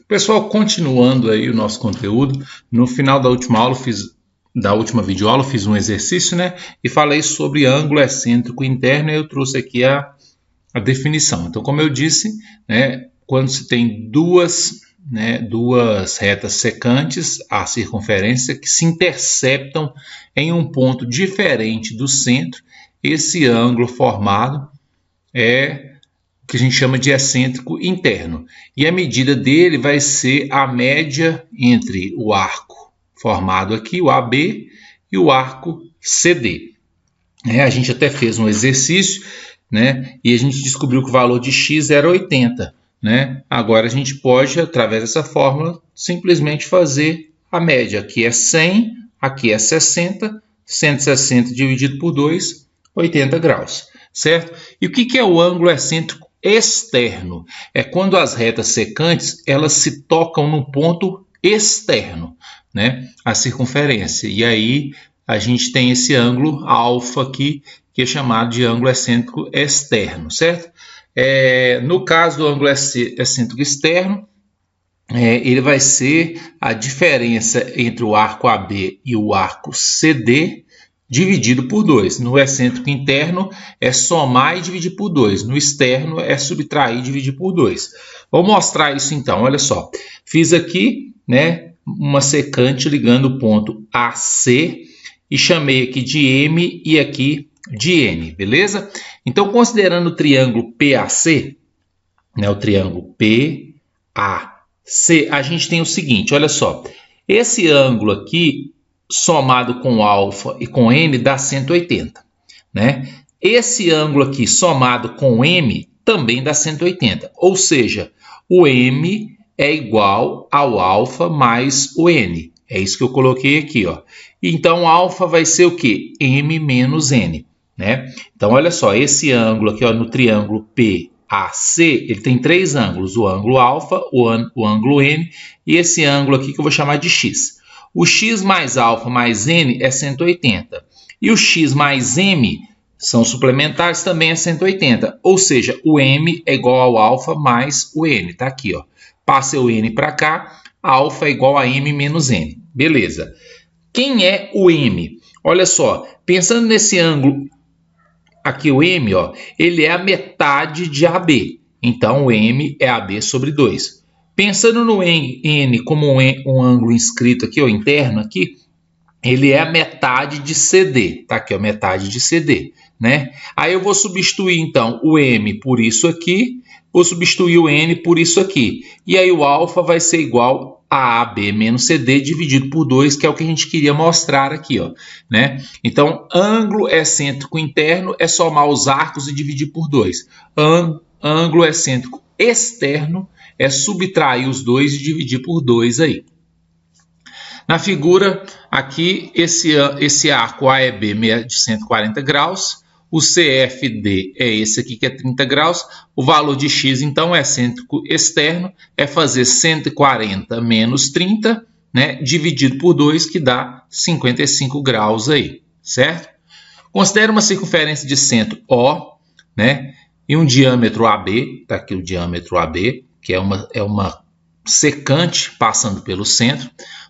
Pessoal, continuando aí o nosso conteúdo, no final da última aula, da última videoaula, fiz um exercício, né? E falei sobre ângulo excêntrico interno e eu trouxe aqui a definição. Então, como eu disse, né, quando se tem duas retas secantes, a circunferência, que se interceptam em um ponto diferente do centro, esse ângulo formado é que a gente chama de excêntrico interno. E a medida dele vai ser a média entre o arco formado aqui, o AB, e o arco CD. A gente até fez um exercício, né? E a gente descobriu que o valor de x era 80. Né? Agora a gente pode, através dessa fórmula, simplesmente fazer a média. Aqui é 100, aqui é 60, 160 dividido por 2, 80 graus. Certo? E o que é o ângulo excêntrico externo? É quando as retas secantes elas se tocam num ponto externo, né? A circunferência. E aí a gente tem esse ângulo alfa aqui, que é chamado de ângulo excêntrico externo, certo? No caso do ângulo excêntrico externo, ele vai ser a diferença entre o arco AB e o arco CD dividido por 2. No excêntrico interno é somar e dividir por 2. No externo é subtrair e dividir por 2. Vou mostrar isso então, olha só. Fiz aqui, né, uma secante ligando o ponto AC e chamei aqui de M e aqui de N, beleza? Então, considerando o triângulo PAC, né, o triângulo PAC, a gente tem o seguinte, olha só. Esse ângulo aqui, somado com alfa e com N, dá 180. Né? Esse ângulo aqui, somado com M, também dá 180. Ou seja, o M é igual ao alfa mais o N. É isso que eu coloquei aqui. Ó. Então, alfa vai ser o quê? M menos N. Né? Então, olha só, esse ângulo aqui ó, no triângulo PAC, ele tem três ângulos. O ângulo alfa, o ângulo N e esse ângulo aqui que eu vou chamar de X. O x mais alfa mais n é 180. E o x mais m são suplementares, também é 180. Ou seja, o m é igual ao alfa mais o n. Está aqui. Ó. Passa o n para cá, alfa é igual a m menos n. Beleza. Quem é o m? Olha só, pensando nesse ângulo, aqui o m, ó, ele é a metade de AB. Então, o m é AB sobre 2. Pensando no N como um ângulo inscrito aqui, ó, interno aqui, ele é a metade de CD, tá aqui, ó, metade de CD, né? Aí eu vou substituir, então, o M por isso aqui, vou substituir o N por isso aqui. E aí o alfa vai ser igual a AB menos CD dividido por 2, que é o que a gente queria mostrar aqui, ó, né? Então, ângulo excêntrico interno é somar os arcos e dividir por 2. Ângulo excêntrico externo é subtrair os dois e dividir por 2 aí. Na figura, aqui, esse arco AEB é de 140 graus, o CFD é esse aqui que é 30 graus, o valor de x, então, excêntrico externo, é fazer 140 menos 30, né, dividido por 2, que dá 55 graus aí, certo? Considere uma circunferência de centro O, né, e um diâmetro AB, tá aqui o diâmetro AB, que é uma secante passando pelo centro.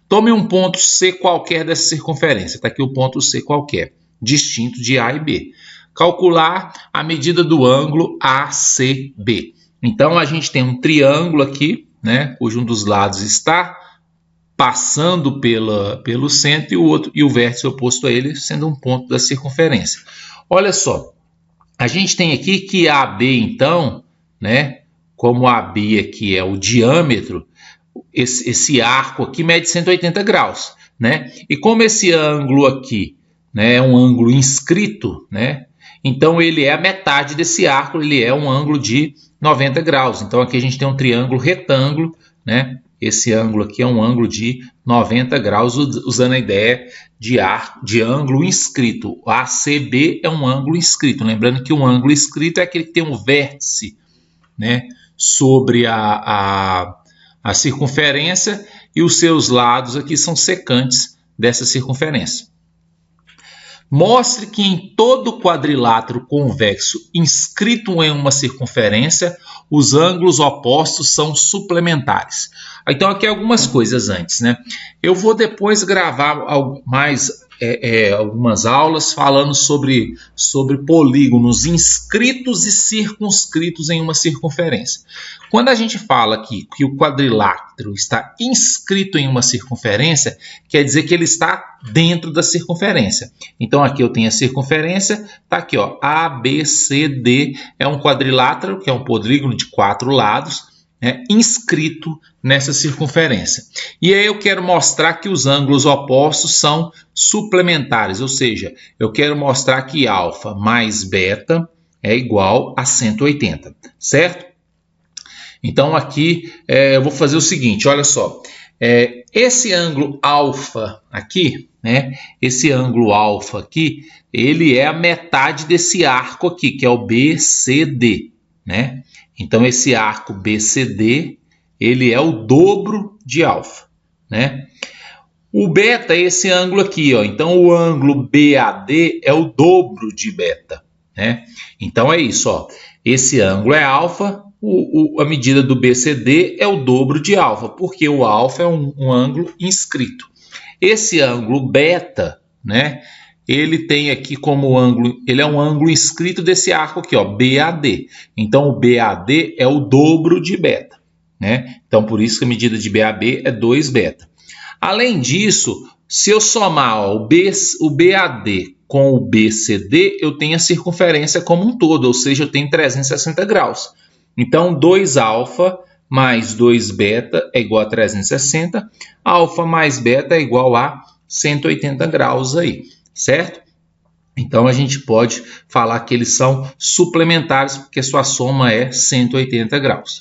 Tome um ponto C qualquer dessa circunferência. Está aqui o ponto C qualquer, distinto de A e B. Calcular a medida do ângulo ACB. Então, a gente tem um triângulo aqui, né, cujo um dos lados está passando pelo centro e o vértice oposto a ele sendo um ponto da circunferência. Olha só, a gente tem aqui que AB, então, né, como a AB aqui é o diâmetro, esse arco aqui mede 180 graus, né? E como esse ângulo aqui, né, é um ângulo inscrito, né? Então ele é a metade desse arco, ele é um ângulo de 90 graus. Então aqui a gente tem um triângulo retângulo, né? Esse ângulo aqui é um ângulo de 90 graus, usando a ideia de ângulo inscrito. O ACB é um ângulo inscrito. Lembrando que um ângulo inscrito é aquele que tem um vértice, né, sobre a circunferência e os seus lados aqui são secantes dessa circunferência. Mostre que em todo quadrilátero convexo inscrito em uma circunferência, os ângulos opostos são suplementares. Então, aqui algumas coisas antes, né? Eu vou depois gravar algumas aulas falando sobre polígonos inscritos e circunscritos em uma circunferência. Quando a gente fala aqui que o quadrilátero está inscrito em uma circunferência, quer dizer que ele está dentro da circunferência. Então aqui eu tenho a circunferência, está aqui, ó, A, B, C, D, é um quadrilátero, que é um polígono de 4 lados, inscrito nessa circunferência. E aí eu quero mostrar que os ângulos opostos são suplementares, ou seja, eu quero mostrar que alfa mais beta é igual a 180, certo? Então aqui eu vou fazer o seguinte, olha só, esse ângulo alfa aqui, esse ângulo alfa aqui, ele é a metade desse arco aqui, que é o BCD, né? Então esse arco BCD, ele é o dobro de alfa, né? O beta é esse ângulo aqui, ó. Então o ângulo BAD é o dobro de beta, né? Então é isso, ó. Esse ângulo é alfa, a medida do BCD é o dobro de alfa, porque o alfa é um ângulo inscrito. Esse ângulo beta, né? Ele tem aqui como ângulo, ele é um ângulo inscrito desse arco aqui, ó, BAD. Então o BAD é o dobro de beta, né? Então por isso que a medida de BAB é 2 beta. Além disso, se eu somar, ó, o BAD com o BCD, eu tenho a circunferência como um todo, ou seja, eu tenho 360 graus. Então 2 alfa mais 2 beta é igual a 360, alfa mais beta é igual a 180 graus aí, certo? Então a gente pode falar que eles são suplementares porque sua soma é 180 graus.